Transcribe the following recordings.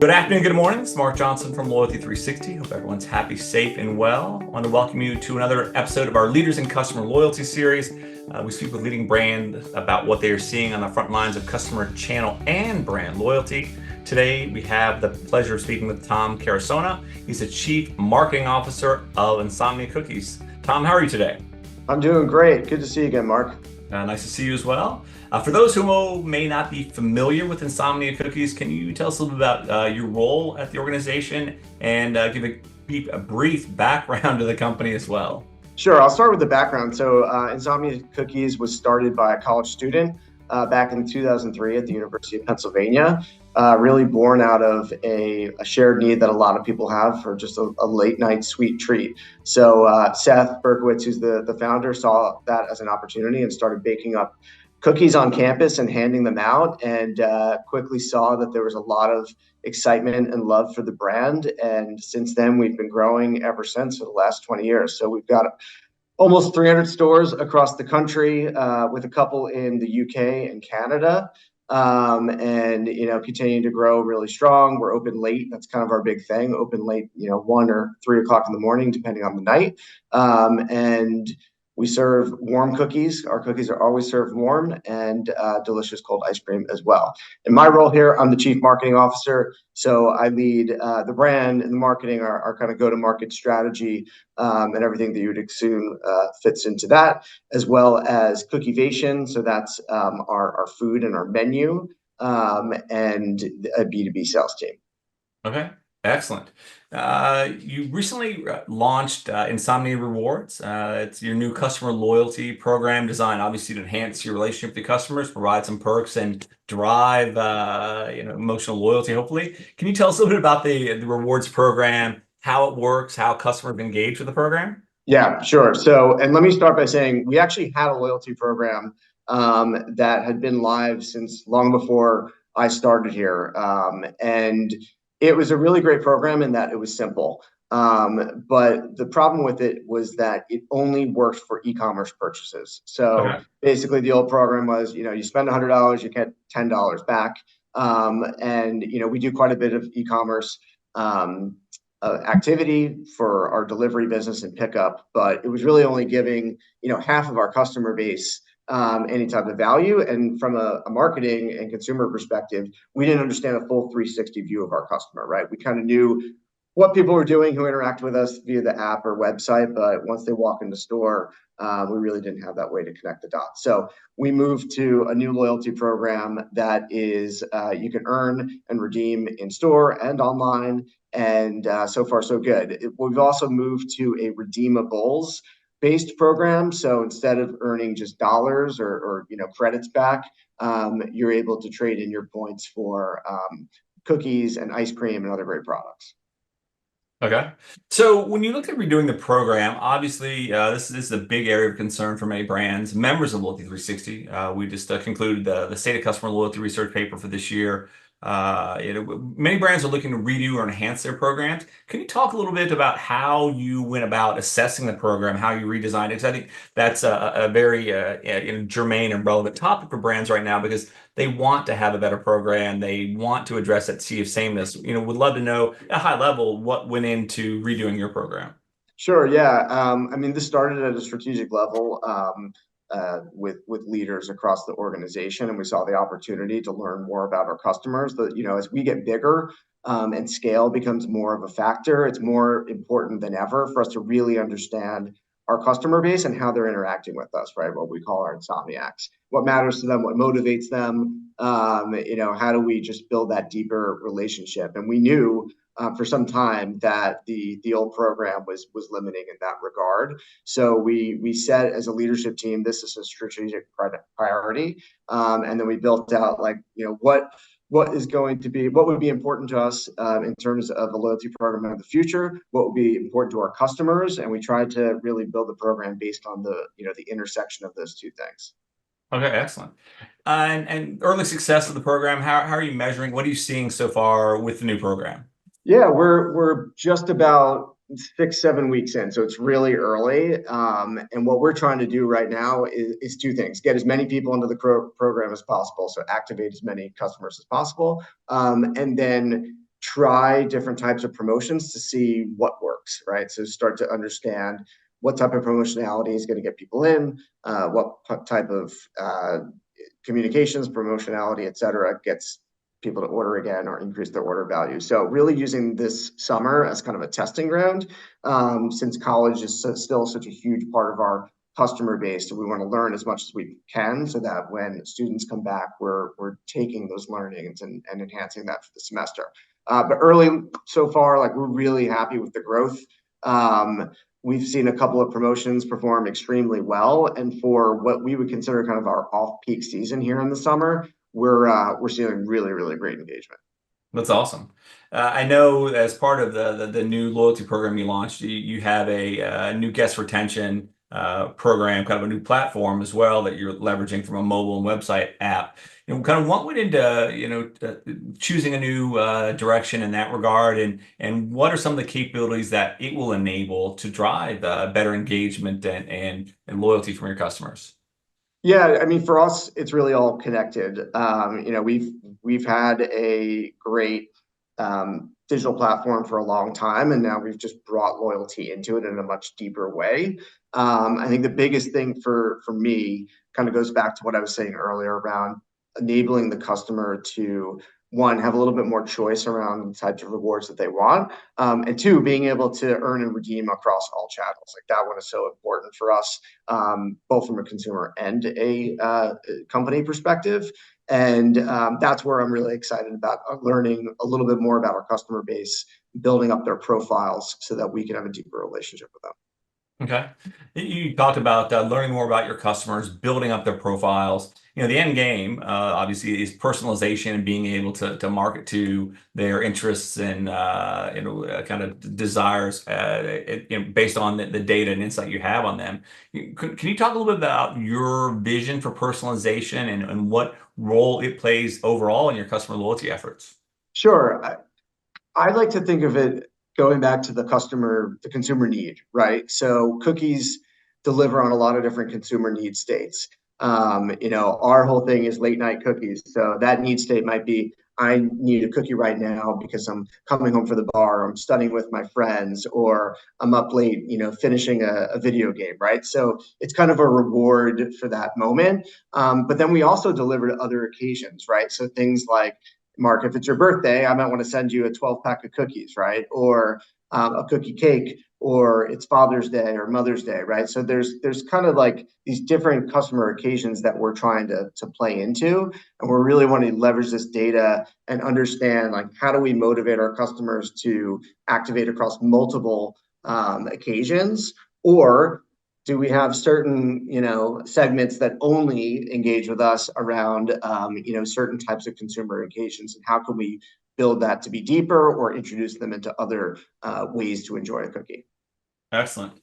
Good afternoon, good morning. It's Mark Johnson from Loyalty 360. Hope everyone's happy, safe, and well. I want to welcome you to another episode of our Leaders in Customer Loyalty series. We speak with leading brands about what they are seeing on the front lines of customer channel and brand loyalty. Today, we have the pleasure of speaking with Tom Carusona. He's the Chief Marketing Officer of Insomnia Cookies. Tom, how are you today? I'm doing great. Good to see you again, Mark. Nice to see you as well. For those who may not be familiar with Insomnia Cookies, can you tell us a little bit about your role at the organization and give a brief background to the company as well? Sure, I'll start with the background. So Insomnia Cookies was started by a college student back in 2003 at the University of Pennsylvania, really born out of a shared need that a lot of people have for just a late night sweet treat. So Seth Berkowitz, who's the founder, saw that as an opportunity and started baking up cookies on campus and handing them out, and quickly saw that there was a lot of excitement and love for the brand. And since then, we've been growing ever since for the last 20 years. So we've got almost 300 stores across the country, with a couple in the UK and Canada, and continuing to grow really strong. We're open late. That's kind of our big thing. Open late, 1 or 3 o'clock in the morning, depending on the night, and we serve warm cookies. Our cookies are always served warm, and delicious cold ice cream as well. In my role here, I'm the Chief Marketing Officer. So I lead the brand and the marketing, our kind of go-to-market strategy, and everything that you would assume fits into that, as well as Cookivation. So that's our food and our menu, and a B2B sales team. Okay, excellent. You recently launched Insomnia Rewards. It's your new customer loyalty program designed, obviously, to enhance your relationship with the customers, provide some perks, and drive emotional loyalty, hopefully. Can you tell us a little bit about the rewards program, how it works, how customers engage with the program? Yeah, sure. So, and let me start by saying we actually had a loyalty program that had been live since long before I started here. And it was a really great program in that it was simple. But the problem with it was that it only worked for e-commerce purchases. So Okay. basically the old program was, you spend $100, you get $10 back. And we do quite a bit of e-commerce activity for our delivery business and pickup, but it was really only giving, half of our customer base any type of value. And from a marketing and consumer perspective, we didn't understand a full 360 view of our customer, right? We kind of knew what people were doing who interact with us via the app or website, but once they walk in the store, we really didn't have that way to connect the dots. So we moved to a new loyalty program that is you can earn and redeem in store and online, and so far so good. We've also moved to a redeemables based program. So instead of earning just dollars or credits back, you're able to trade in your points for cookies and ice cream and other great products. Okay. So when you look at redoing the program, obviously this is a big area of concern for many brands, members of Loyalty 360. We just concluded the State of Customer Loyalty Research paper for this year. Many brands are looking to redo or enhance their programs. Can you talk a little bit about how you went about assessing the program, how you redesigned it? Because I think that's a very germane and relevant topic for brands right now, because they want to have a better program. They want to address that sea of sameness. Would love to know at a high level what went into redoing your program. Sure. Yeah. This started at a strategic level with leaders across the organization, and we saw the opportunity to learn more about our customers. That as we get bigger and scale becomes more of a factor, it's more important than ever for us to really understand our customer base and how they're interacting with us, right? What we call our insomniacs. What matters to them? What motivates them? How do we just build that deeper relationship? And we knew for some time that the old program was limiting in that regard. So we said as a leadership team, this is a strategic priority, and then we built out what would be important to us in terms of a loyalty program in the future, what would be important to our customers, and we tried to really build the program based on the intersection of those two things. Okay, excellent. And early success of the program, how are you measuring? What are you seeing so far with the new program? Yeah, we're just about 6-7 weeks in, so it's really early. And what we're trying to do right now is two things: get as many people into the program as possible, so activate as many customers as possible, and then try different types of promotions to see what works, right? So start to understand what type of promotionality is going to get people in, what type of communications, promotionality, et cetera, gets people to order again or increase their order value. So really using this summer as kind of a testing ground, since college is still such a huge part of our customer base. So we want to learn as much as we can so that when students come back, we're taking those learnings and enhancing that for the semester. But early so far, like we're really happy with the growth. We've seen a couple of promotions perform extremely well, and for what we would consider kind of our off-peak season here in the summer, we're seeing really great engagement. That's awesome. I know as part of the new loyalty program you launched, you have a new guest retention program, kind of a new platform as well that you're leveraging from a mobile and website app. Kind of what went into choosing a new direction in that regard, and what are some of the capabilities that it will enable to drive better engagement and loyalty from your customers? Yeah, I mean, for us, it's really all connected. We've had a great digital platform for a long time, and now we've just brought loyalty into it in a much deeper way. I think the biggest thing for me kind of goes back to what I was saying earlier around enabling the customer to, one, have a little bit more choice around the types of rewards that they want, and two, being able to earn and redeem across all channels. Like that one is so important for us, both from a consumer and a company perspective. And that's where I'm really excited about learning a little bit more about our customer base, building up their profiles so that we can have a deeper relationship with them. Okay. You talked about learning more about your customers, building up their profiles. The end game, obviously, is personalization and being able to market to their interests and kind of desires based on the data and insight you have on them. Can you talk a little bit about your vision for personalization and what role it plays overall in your customer loyalty efforts? Sure. I like to think of it going back to the consumer need, right? So cookies deliver on a lot of different consumer need states. Our whole thing is late night cookies. So that need state might be, I need a cookie right now because I'm coming home from the bar, or I'm studying with my friends, or I'm up late, finishing a video game, right? So it's kind of a reward for that moment. But then we also deliver to other occasions, right? So things like, Mark, if it's your birthday, I might want to send you a 12-pack of cookies, right? Or a cookie cake, or it's Father's Day or Mother's Day, right? So there's kind of like these different customer occasions that we're trying to play into, and we're really wanting to leverage this data and understand like how do we motivate our customers to activate across multiple occasions, or do we have certain segments that only engage with us around certain types of consumer occasions, and how can we build that to be deeper or introduce them into other ways to enjoy a cookie? Excellent.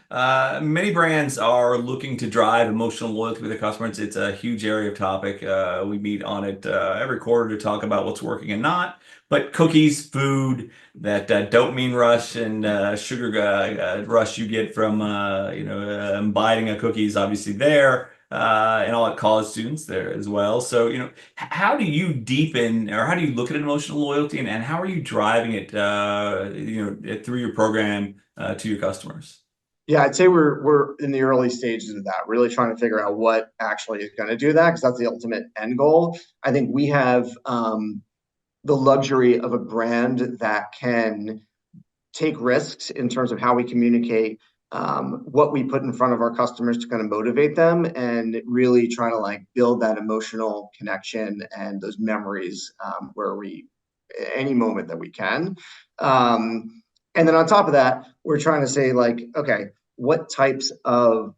Many brands are looking to drive emotional loyalty with their customers. It's a huge area of topic. We meet on it every quarter to talk about what's working and not. But cookies, food, that dopamine rush and sugar rush you get from biting a cookie is obviously there, and all college students there as well. So how do you deepen, or how do you look at emotional loyalty, and how are you driving it through your program to your customers? Yeah, I'd say we're in the early stages of that, really trying to figure out what actually is going to do that, because that's the ultimate end goal. I think we have the luxury of a brand that can take risks in terms of how we communicate, what we put in front of our customers to kind of motivate them, and really trying to like build that emotional connection and those memories where we, any moment that we can. And then on top of that, we're trying to say like, okay, what types of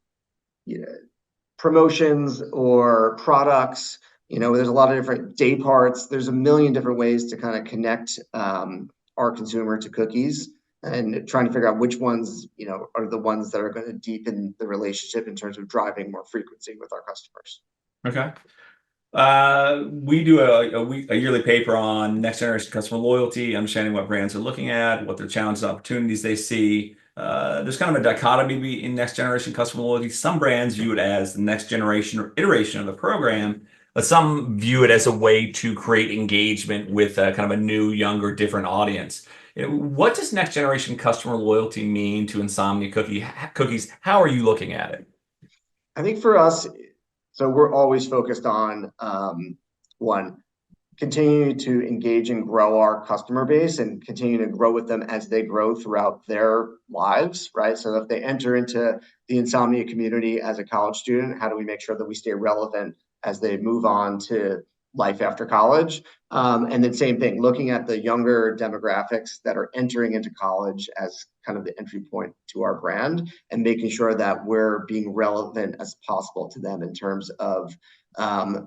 promotions or products, there's a lot of different day parts. There's a million different ways to kind of connect our consumer to cookies, and trying to figure out which ones, are the ones that are going to deepen the relationship in terms of driving more frequency with our customers. Okay. We do a yearly paper on next generation customer loyalty, understanding what brands are looking at, what their challenges and opportunities they see. There's kind of a dichotomy in next generation customer loyalty. Some brands view it as the next generation or iteration of the program, But some view it as a way to create engagement with kind of a new, younger, different audience. What does next generation customer loyalty mean to Cookies? How are you looking at it? I think for us, so we're always focused on one, continue to engage and grow our customer base and continue to grow with them as they grow throughout their lives, right? So if they enter into the Insomnia community as a college student, how do we make sure that we stay relevant as they move on to life after college? And then same thing, looking at the younger demographics that are entering into college as kind of the entry point to our brand and making sure that we're being relevant as possible to them in terms of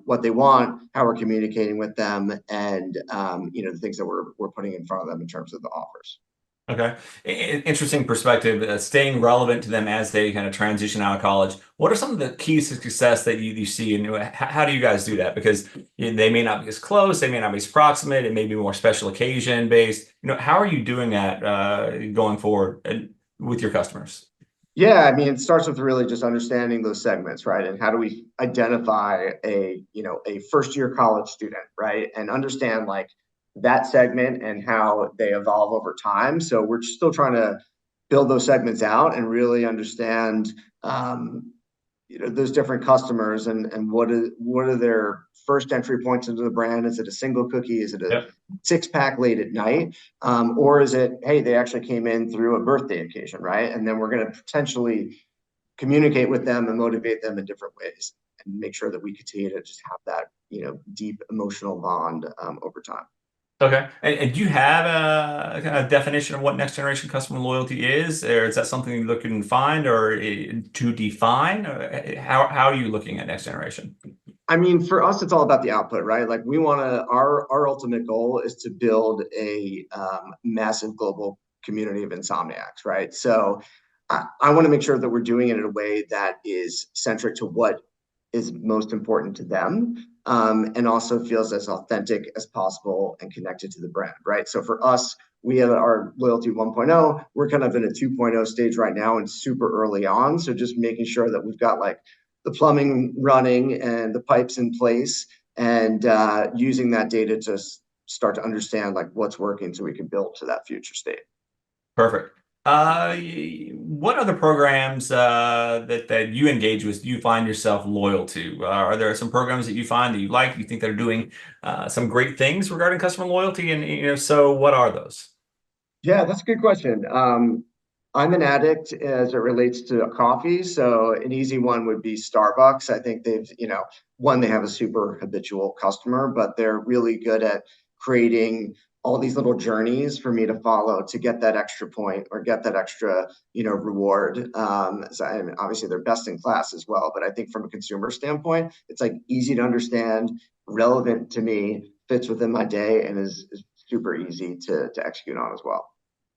what they want, how we're communicating with them, and the things that we're putting in front of them in terms of the offers. Okay. Interesting perspective, staying relevant to them as they kind of transition out of college. What are some of the keys to success that you see, and how do you guys do that? Because they may not be as close, they may not be as proximate, it may be more special occasion based. How are you doing that going forward with your customers? Yeah, I mean, it starts with really just understanding those segments, right? And how do we identify a first year college student, right? And understand like that segment and how they evolve over time. So we're still trying to build those segments out and really understand those different customers and what are their first entry points into the brand. Is it a single cookie? Is it a Yep. 6-pack late at night? Or is it, hey, they actually came in through a birthday occasion, right? And then we're going to potentially communicate with them and motivate them in different ways and make sure that we continue to just have that deep emotional bond over time. Okay. And do you have a kind of definition of what next generation customer loyalty is, or is that something you're looking to find or to define? How are you looking at next generation? I mean, for us, it's all about the output, right? Like we want to, our ultimate goal is to build a massive global community of insomniacs, right? So I want to make sure that we're doing it in a way that is centric to what is most important to them, and also feels as authentic as possible and connected to the brand, right? So for us, we have our loyalty 1.0. We're kind of in a 2.0 stage right now and super early on. So just making sure that we've got like the plumbing running and the pipes in place and using that data to start to understand like what's working so we can build to that future state. Perfect. What other programs that you engage with do you find yourself loyal to? Are there some programs that you find that you like, you think that are doing some great things regarding customer loyalty? And so what are those? Yeah, that's a good question. I'm an addict as it relates to coffee, so an easy one would be Starbucks. I think they've, one, they have a super habitual customer, but they're really good at creating all these little journeys for me to follow to get that extra point or get that extra, reward. And obviously they're best in class as well, but I think from a consumer standpoint, it's like easy to understand, relevant to me, fits within my day, and is super easy to execute on as well.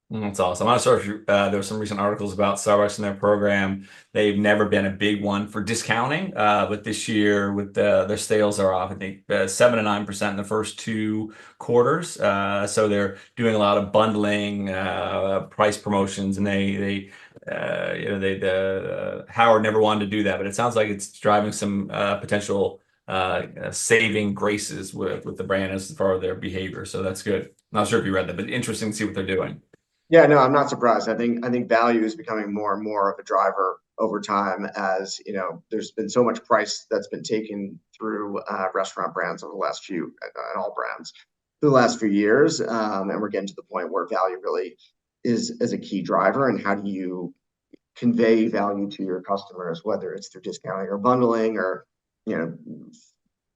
That's awesome. I'm not sure if there were some recent articles about Starbucks and their program. They've never been a big one for discounting, but this year with their sales are off, I think 7 to 9% in the first 2 quarters. So they're doing a lot of bundling, price promotions, and Howard never wanted to do that, but it sounds like it's driving some potential saving graces with the brand as far as their behavior. So that's good. Not sure if you read that, but interesting to see what they're doing. Yeah, no, I'm not surprised. I think value is becoming more and more of a driver over time as there's been so much price that's been taken through restaurant brands over the last few and all brands through the last few years, and we're getting to the point where value really is a key driver. And how do you convey value to your customers, whether it's through discounting or bundling or you know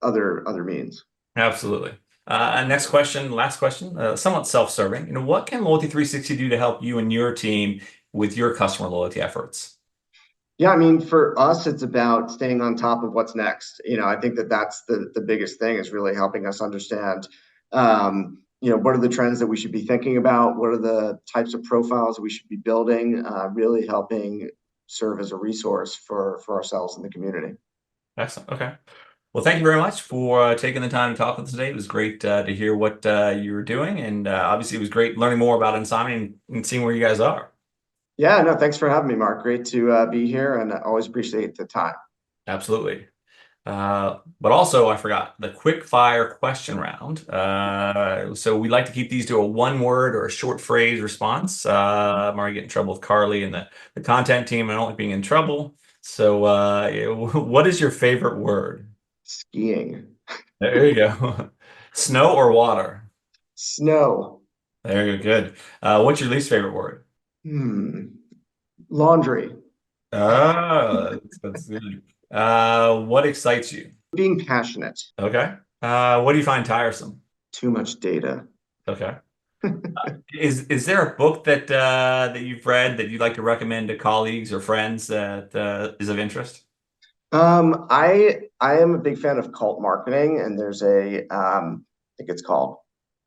other means. Absolutely. Next question, last question, somewhat self-serving. What can Loyalty 360 do to help you and your team with your customer loyalty efforts? Yeah, I mean, for us, it's about staying on top of what's next. I think that that's the biggest thing is really helping us understand, what are the trends that we should be thinking about? What are the types of profiles we should be building? Really helping serve as a resource for ourselves and the community. Excellent. Okay. Well, thank you very much for taking the time to talk with us today. It was great to hear what you were doing, and obviously it was great learning more about Insomnia and seeing where you guys are. Yeah, no, thanks for having me, Mark. Great to be here, and I always appreciate the time. Absolutely. But also, I forgot the quick fire question round. So we like to keep these to a one word or a short phrase response. I'm already getting in trouble with Carly and the content team. I don't like being in trouble. So, what is your favorite word? Skiing. There you go. Snow or water? Snow. There you go. Good. What's your least favorite word? Hmm. Laundry. That's good. What excites you? Being passionate. Okay. What do you find tiresome? Too much data. Okay. Is there a book that you've read that you'd like to recommend to colleagues or friends that is of interest? I am a big fan of cult marketing, and there's I think it's called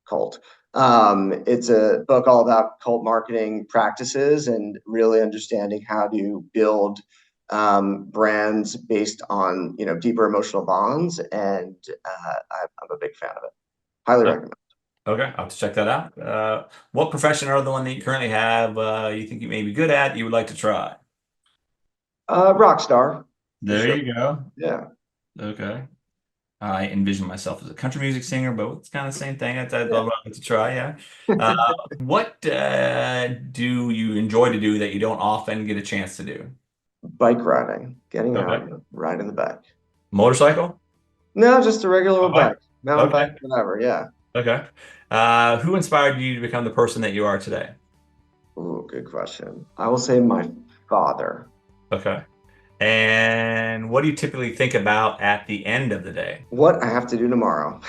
Cult. It's a book all about cult marketing practices and really understanding how to build brands based on deeper emotional bonds, and I'm a big fan of it. Highly Oh, recommend. okay, I'll have to check that out. What profession or the one that you currently have you think you may be good at, you would like to try? Rock star for There sure. you go. Yeah. Okay. I envision myself as a country music singer, but it's kind of the same thing. I'd Yeah. love to try, yeah. What do you enjoy to do that you don't often get a chance to do? Bike riding, getting out Okay. and riding the bike. Motorcycle? No, just a regular old Okay. bike, mountain bike, Okay. whatever. Yeah. Okay. Who inspired you to become the person that you are today? Ooh, good question. I will say my father. Okay. And what do you typically think about at the end of the day? What I have to do tomorrow.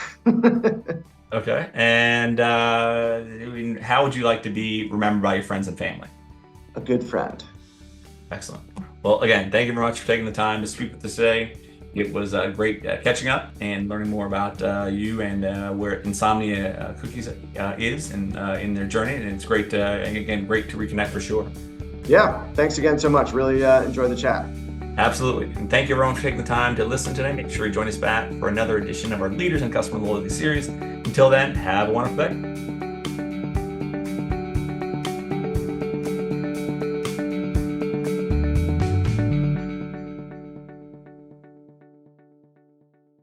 Okay. And how would you like to be remembered by your friends and family? A good friend. Excellent. Well, again, thank you very much for taking the time to speak with us today. It was great catching up and learning more about you and where Insomnia Cookies is and in their journey. And it's great, again, great to reconnect for sure. Yeah. Thanks again so much. Really enjoy the chat. Absolutely. And thank you everyone for taking the time to listen today. Make sure you join us back for another edition of our Leaders in Customer Loyalty series. Until then, have a wonderful day.